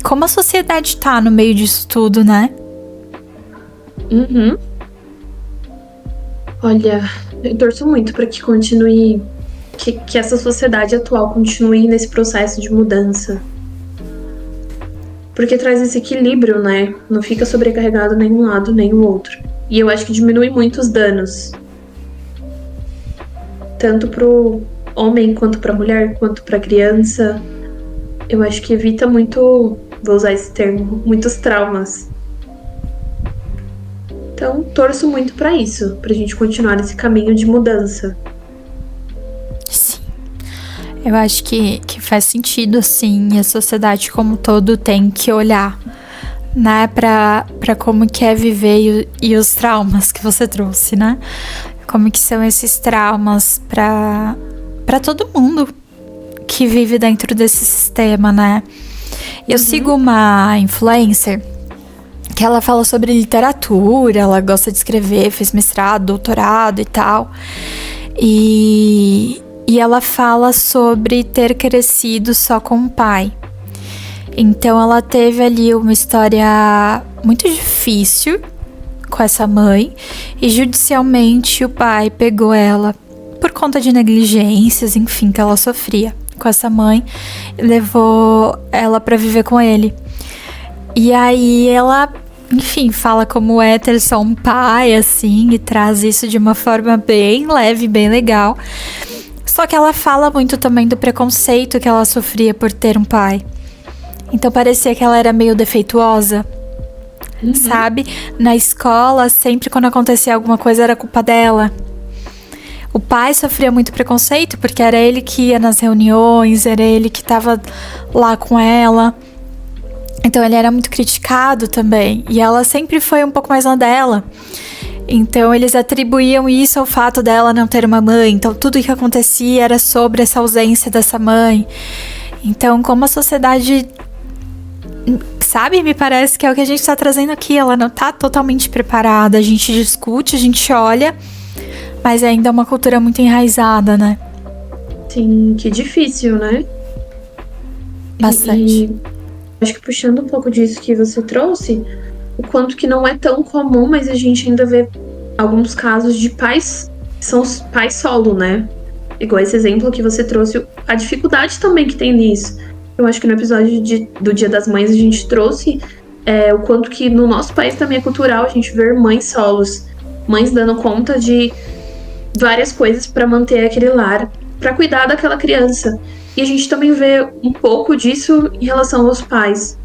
como a sociedade tá no meio disso tudo, né? Uhum. Olha, eu torço muito pra que continue, que essa sociedade atual continue nesse processo de mudança. Porque traz esse equilíbrio, né? Não fica sobrecarregado nem um lado nem o outro. E eu acho que diminui muito os danos. Tanto pro homem, quanto pra mulher, quanto pra criança. Eu acho que evita muito, vou usar esse termo, muitos traumas. Então, torço muito pra isso, pra gente continuar nesse caminho de mudança. Sim. Eu acho que faz sentido, assim, e a sociedade como um todo tem que olhar né, pra como que é viver e os traumas que você trouxe, né? Como que são esses traumas pra todo mundo que vive dentro desse sistema, né? Eu sigo uma influencer que ela fala sobre literatura, ela gosta de escrever, fez mestrado, doutorado e tal. E ela fala sobre ter crescido só com o pai. Então ela teve ali uma história muito difícil com essa mãe. E judicialmente o pai pegou ela por conta de negligências, enfim, que ela sofria com essa mãe. E levou ela pra viver com ele. E aí ela, enfim, fala como é ter só um pai, assim, e traz isso de uma forma bem leve, bem legal. Só que ela fala muito também do preconceito que ela sofria por ter um pai. Então parecia que ela era meio defeituosa, sabe? Na escola, sempre quando acontecia alguma coisa era culpa dela. O pai sofria muito preconceito porque era ele que ia nas reuniões, era ele que tava lá com ela. Então ele era muito criticado também. E ela sempre foi um pouco mais na dela. Então eles atribuíam isso ao fato dela não ter uma mãe. Então tudo que acontecia era sobre essa ausência dessa mãe. Então como a sociedade, sabe, me parece que é o que a gente tá trazendo aqui. Ela não tá totalmente preparada. A gente discute, a gente olha, mas ainda é uma cultura muito enraizada, né? Sim, que difícil, né? Bastante. E acho que puxando um pouco disso que você trouxe, o quanto que não é tão comum, mas a gente ainda vê alguns casos de pais que são os pais solo, né? Igual esse exemplo que você trouxe, a dificuldade também que tem nisso. Eu acho que no episódio do Dia das Mães a gente trouxe o quanto que no nosso país também é cultural a gente ver mães solos, mães dando conta de várias coisas para manter aquele lar, para cuidar daquela criança. E a gente também vê um pouco disso em relação aos pais.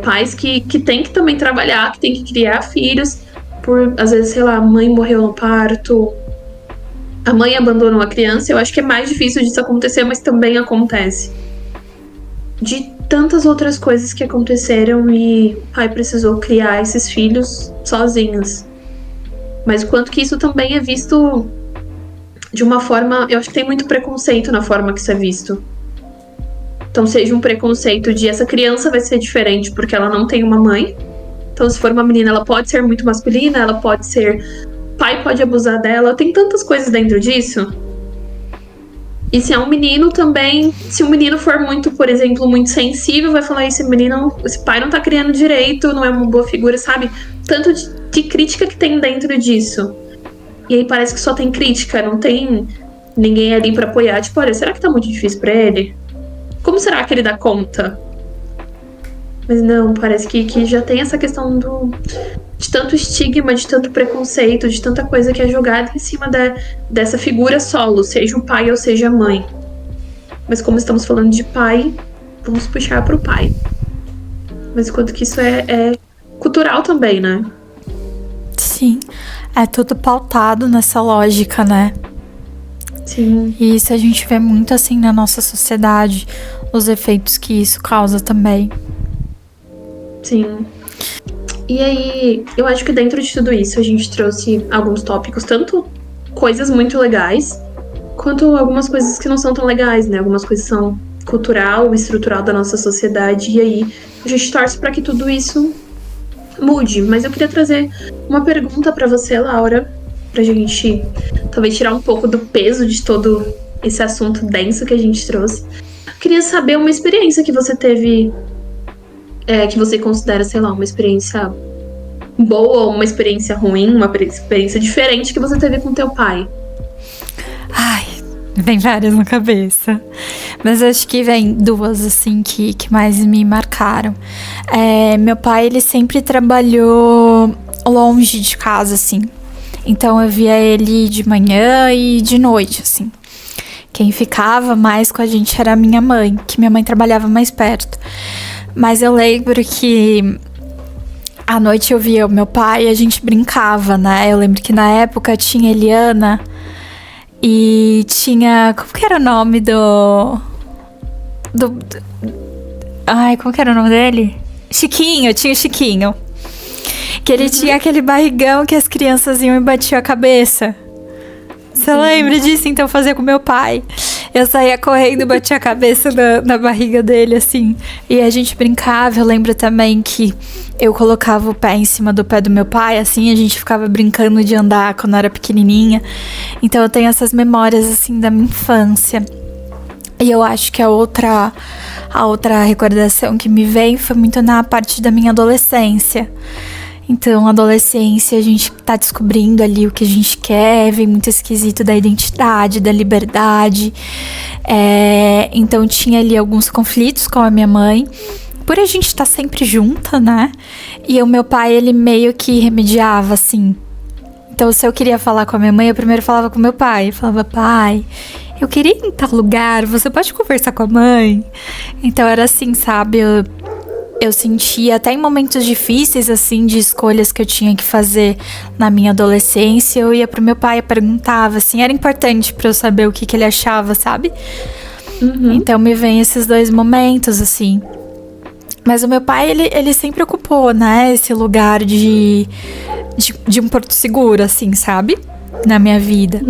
Pais que têm que também trabalhar, que têm que criar filhos, por, às vezes, sei lá, a mãe morreu no parto, a mãe abandonou a criança. Eu acho que é mais difícil disso acontecer, mas também acontece. De tantas outras coisas que aconteceram e o pai precisou criar esses filhos sozinhos. Mas o quanto que isso também é visto de uma forma... Eu acho que tem muito preconceito na forma que isso é visto. Então seja um preconceito de essa criança vai ser diferente porque ela não tem uma mãe. Então se for uma menina, ela pode ser muito masculina, ela pode ser... O pai pode abusar dela, tem tantas coisas dentro disso. E se é um menino também, se o menino for muito, por exemplo, muito sensível, vai falar, esse pai não tá criando direito, não é uma boa figura, sabe? Tanto de crítica que tem dentro disso. E aí parece que só tem crítica, não tem ninguém ali pra apoiar. Tipo, olha, será que tá muito difícil pra ele? Como será que ele dá conta? Mas não, parece que já tem essa questão de tanto estigma, de tanto preconceito, de tanta coisa que é jogada em cima dessa figura solo, seja o pai ou seja a mãe. Mas como estamos falando de pai, vamos puxar pro pai. Mas quanto que isso é cultural também, né? Sim, é tudo pautado nessa lógica, né? Sim. E isso a gente vê muito assim na nossa sociedade, os efeitos que isso causa também. Sim. E aí, eu acho que dentro de tudo isso a gente trouxe alguns tópicos, tanto coisas muito legais, quanto algumas coisas que não são tão legais, né? Algumas coisas são cultural, estrutural da nossa sociedade, e aí a gente torce para que tudo isso mude. Mas eu queria trazer uma pergunta para você, Laura, pra gente talvez tirar um pouco do peso de todo esse assunto denso que a gente trouxe. Eu queria saber uma experiência que você teve, que você considera, sei lá, uma experiência boa ou uma experiência ruim, uma experiência diferente que você teve com teu pai. Ai, vem várias na cabeça. Mas acho que vem duas, assim, que mais me marcaram. Meu pai, ele sempre trabalhou longe de casa, assim. Então eu via ele de manhã e de noite, assim. Quem ficava mais com a gente era a minha mãe, que minha mãe trabalhava mais perto. Mas eu lembro que à noite eu via o meu pai e a gente brincava, né? Eu lembro que na época tinha Eliana e tinha... Como que era o nome ai, como que era o nome dele? Chiquinho, tinha o Chiquinho. Que ele tinha aquele barrigão que as crianças iam e batiam a cabeça. Você lembra disso? Então eu fazia com meu pai. Eu saía correndo e batia a cabeça na barriga dele, assim. E a gente brincava. Eu lembro também que eu colocava o pé em cima do pé do meu pai, assim. A gente ficava brincando de andar quando eu era pequenininha. Então eu tenho essas memórias, assim, da minha infância. E eu acho que a outra recordação que me vem foi muito na parte da minha adolescência. Então, na adolescência, a gente tá descobrindo ali o que a gente quer, vem muito esquisito da identidade, da liberdade. Então, tinha ali alguns conflitos com a minha mãe, por a gente estar sempre junta, né? E o meu pai, ele meio que remediava, assim. Então, se eu queria falar com a minha mãe, eu primeiro falava com meu pai. Eu falava, pai, eu queria ir em tal lugar, você pode conversar com a mãe? Então, era assim, sabe? Eu sentia, até em momentos difíceis, assim, de escolhas que eu tinha que fazer na minha adolescência, eu ia pro meu pai e perguntava, assim, era importante pra eu saber o que ele achava, sabe? Então me vem esses dois momentos, assim. Mas o meu pai, ele sempre ocupou, né, esse lugar de um porto seguro, assim, sabe? Na minha vida.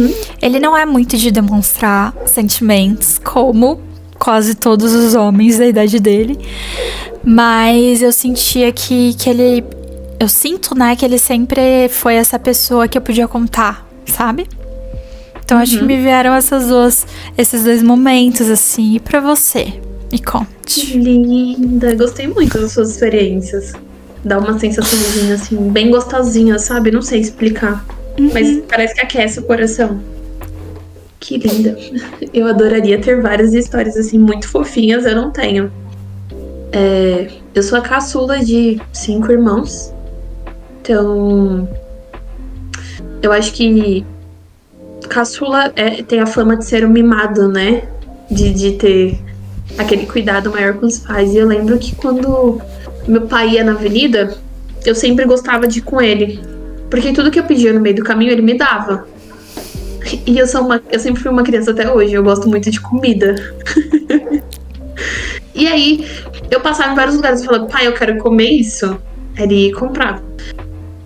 Ele não é muito de demonstrar sentimentos, como quase todos os homens da idade dele. Mas eu sentia que ele... Eu sinto, né, que ele sempre foi essa pessoa que eu podia contar, sabe? Então acho que me vieram esses dois momentos, assim. E pra você? Me conte. Que linda! Gostei muito das suas experiências. Dá uma sensaçãozinha, assim, bem gostosinha, sabe? Não sei explicar. Mas parece que aquece o coração. Que linda. Eu adoraria ter várias histórias, assim, muito fofinhas. Eu não tenho. Eu sou a caçula de 5 irmãos. Então, eu acho que caçula tem a fama de ser um mimado, né? De ter aquele cuidado maior com os pais. E eu lembro que quando meu pai ia na avenida, eu sempre gostava de ir com ele. Porque tudo que eu pedia no meio do caminho, ele me dava. E eu sempre fui uma criança até hoje. Eu gosto muito de comida. E aí, eu passava em vários lugares e falava, pai, eu quero comer isso. Ele ia comprar.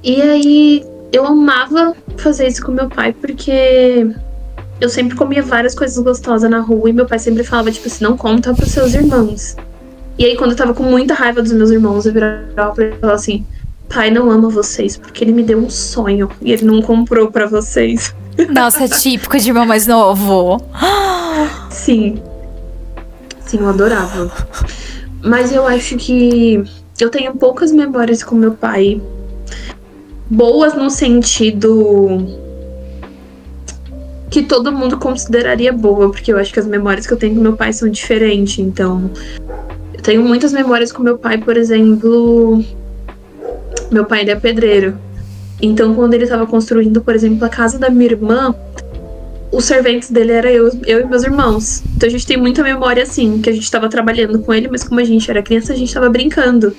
E aí, eu amava fazer isso com meu pai, porque eu sempre comia várias coisas gostosas na rua. E meu pai sempre falava, tipo assim, não conta pros seus irmãos. E aí, quando eu tava com muita raiva dos meus irmãos, eu virava pra ele e falava assim, pai não ama vocês, porque ele me deu um sonho e ele não comprou pra vocês. Nossa, é típico de irmão mais novo. Sim, eu adorava. Mas eu acho que eu tenho poucas memórias com meu pai. Boas no sentido que todo mundo consideraria boa, porque eu acho que as memórias que eu tenho com meu pai são diferentes. Então, eu tenho muitas memórias com meu pai, por exemplo, meu pai ele é pedreiro. Então, quando ele estava construindo, por exemplo, a casa da minha irmã, os serventes dele era eu e meus irmãos. Então a gente tem muita memória assim, que a gente estava trabalhando com ele, mas como a gente era criança, a gente estava brincando.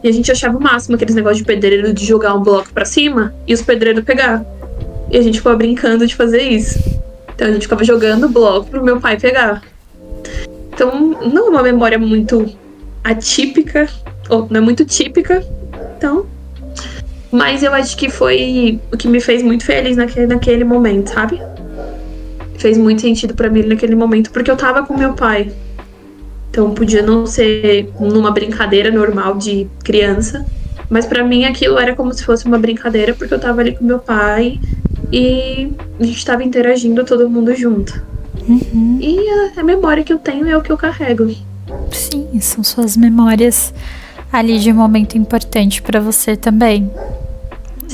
E a gente achava o máximo aqueles negócios de pedreiro de jogar um bloco pra cima e os pedreiros pegar. E a gente ficava brincando de fazer isso. Então a gente ficava jogando bloco pro meu pai pegar. Então não é uma memória muito atípica, ou não é muito típica. Então, mas eu acho que foi o que me fez muito feliz naquele momento, sabe? Fez muito sentido pra mim naquele momento, porque eu tava com meu pai. Então podia não ser numa brincadeira normal de criança, mas pra mim aquilo era como se fosse uma brincadeira, porque eu tava ali com meu pai e a gente tava interagindo todo mundo junto. E a memória que eu tenho é o que eu carrego. Sim, são suas memórias ali de um momento importante pra você também.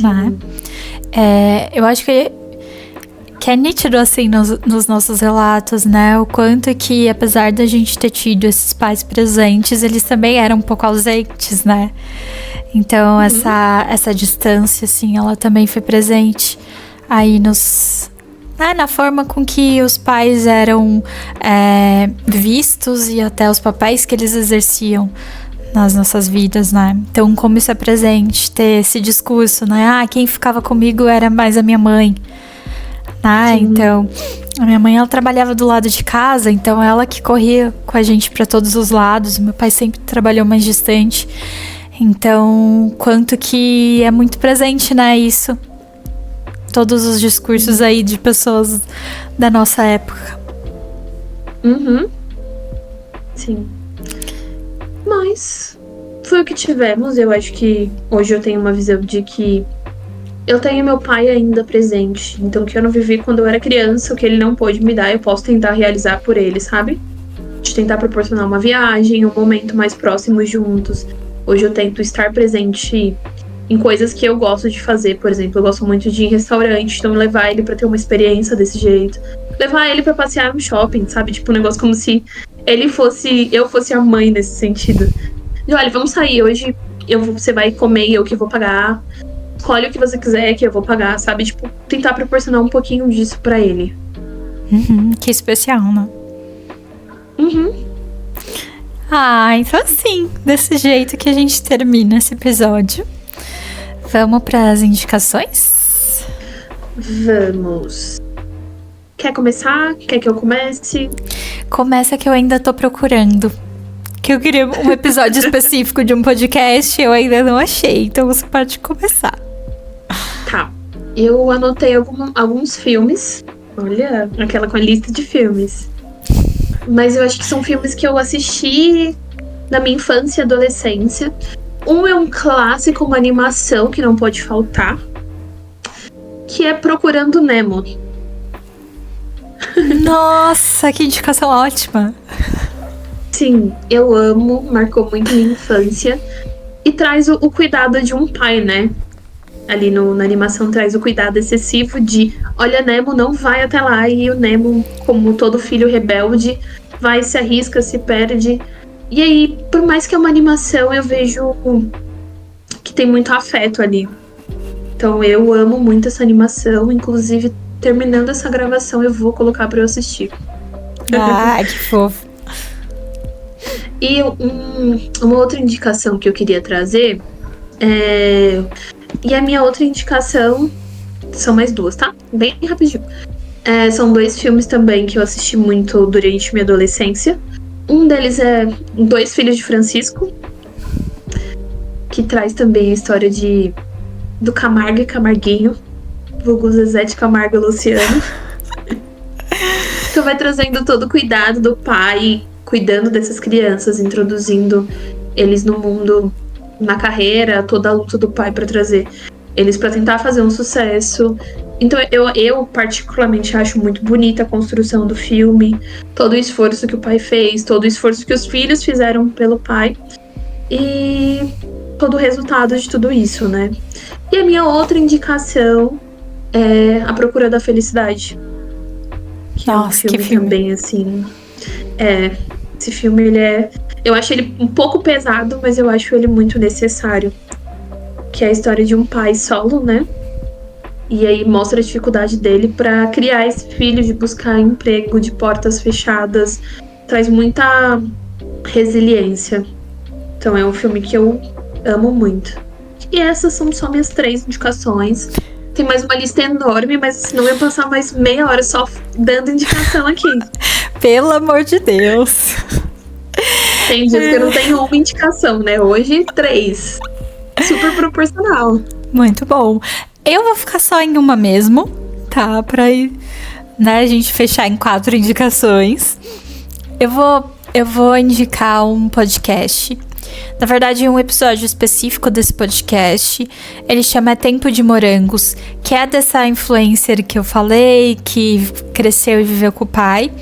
Né? Eu acho que é nítido, assim, nos nossos relatos, né? O quanto que, apesar da gente ter tido esses pais presentes, eles também eram um pouco ausentes, né? Então, essa distância, assim, ela também foi presente aí na forma com que os pais eram vistos e até os papéis que eles exerciam nas nossas vidas, né? Então, como isso é presente, ter esse discurso, né? Quem ficava comigo era mais a minha mãe, né? Sim. Então, a minha mãe, ela trabalhava do lado de casa, então ela que corria com a gente pra todos os lados. Meu pai sempre trabalhou mais distante. Então, quanto que é muito presente, né, isso. Todos os discursos aí de pessoas da nossa época. Uhum. Sim. Mas foi o que tivemos. Eu acho que hoje eu tenho uma visão de que eu tenho meu pai ainda presente. Então, o que eu não vivi quando eu era criança, o que ele não pôde me dar, eu posso tentar realizar por ele, sabe? De tentar proporcionar uma viagem, um momento mais próximo juntos. Hoje eu tento estar presente em coisas que eu gosto de fazer. Por exemplo, eu gosto muito de ir em restaurante, então levar ele pra ter uma experiência desse jeito. Levar ele pra passear no shopping, sabe? Tipo, um negócio como se eu fosse a mãe nesse sentido. E olha, vamos sair hoje, você vai comer e eu que vou pagar. Escolhe o que você quiser que eu vou pagar, sabe? Tipo, tentar proporcionar um pouquinho disso pra ele. Que especial, né? Uhum. Então assim, desse jeito que a gente termina esse episódio. Vamos pras indicações? Vamos. Quer começar? Quer que eu comece? Começa que eu ainda tô procurando. Que eu queria um episódio específico de um podcast, eu ainda não achei. Então você pode começar. Tá. Eu anotei alguns filmes. Olha, aquela com a lista de filmes. Mas eu acho que são filmes que eu assisti na minha infância e adolescência. Um é um clássico, uma animação que não pode faltar. Que é Procurando Nemo. Nossa, que indicação ótima. Sim, eu amo, marcou muito minha infância. E traz o cuidado de um pai, né? Ali na animação traz o cuidado excessivo de olha, Nemo não vai até lá. E o Nemo, como todo filho rebelde, vai, se arrisca, se perde. E aí, por mais que é uma animação, eu vejo que tem muito afeto ali. Então eu amo muito essa animação. Inclusive, terminando essa gravação, eu vou colocar pra eu assistir. Que fofo. E uma outra indicação que eu queria trazer é... E a minha outra indicação são mais duas, tá? Bem rapidinho. São dois filmes também que eu assisti muito durante minha adolescência. Um deles é Dois Filhos de Francisco, que traz também a história do Camargo e Camarguinho, vulgo Zezé de Camargo e Luciano. Então vai trazendo todo o cuidado do pai, cuidando dessas crianças, introduzindo eles no mundo, na carreira, toda a luta do pai pra trazer eles pra tentar fazer um sucesso. Então eu particularmente acho muito bonita a construção do filme, todo o esforço que o pai fez, todo o esforço que os filhos fizeram pelo pai e todo o resultado de tudo isso, né? E a minha outra indicação é A Procura da Felicidade. Nossa, que filme também, assim. Esse filme, eu acho ele um pouco pesado, mas eu acho ele muito necessário. Que é a história de um pai solo, né? E aí mostra a dificuldade dele pra criar esse filho, de buscar emprego, de portas fechadas. Traz muita resiliência. Então é um filme que eu amo muito. E essas são só minhas 3 indicações. Tem mais uma lista enorme, mas senão eu ia passar mais meia hora só dando indicação aqui. Pelo amor de Deus. Tem dias que eu não tenho uma indicação, né? Hoje, 3. Super proporcional. Muito bom. Eu vou ficar só em uma mesmo, tá? Pra ir, né, a gente fechar em 4 indicações. Eu vou indicar um podcast. Na verdade, um episódio específico desse podcast. Ele chama Tempo de Morangos, que é dessa influencer que eu falei, que cresceu e viveu com o pai.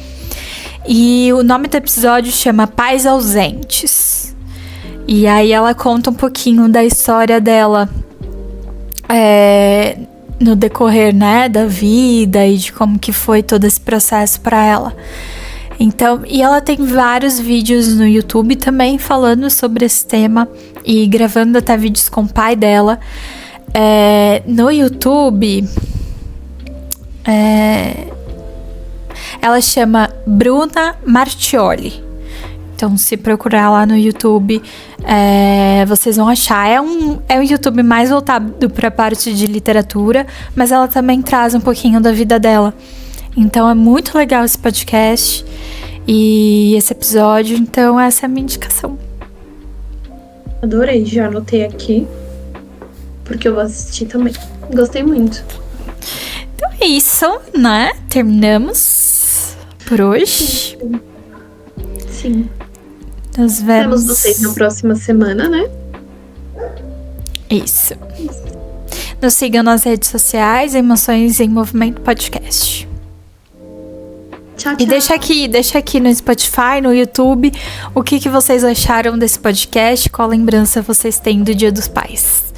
E o nome do episódio chama Pais Ausentes. E aí ela conta um pouquinho da história dela no decorrer, né, da vida e de como que foi todo esse processo para ela. Então, e ela tem vários vídeos no YouTube também falando sobre esse tema e gravando até vídeos com o pai dela. No YouTube, ela chama Bruna Martioli. Então, se procurar lá no YouTube, Vocês vão achar. É um YouTube mais voltado para a parte de literatura, mas ela também traz um pouquinho da vida dela. Então é muito legal esse podcast e esse episódio. Então essa é a minha indicação. Adorei, já anotei aqui, porque eu vou assistir também. Gostei muito. Então é isso, né? Terminamos por hoje. Sim. Nos vemos. Vemos vocês na próxima semana, né? Isso. Nos sigam nas redes sociais, Emoções em Movimento Podcast. Tchau, tchau. E deixa aqui no Spotify, no YouTube, o que vocês acharam desse podcast, qual lembrança vocês têm do Dia dos Pais.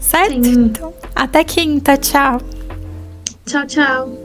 Certo? Sim. Então, até quinta. Tchau. Tchau, tchau.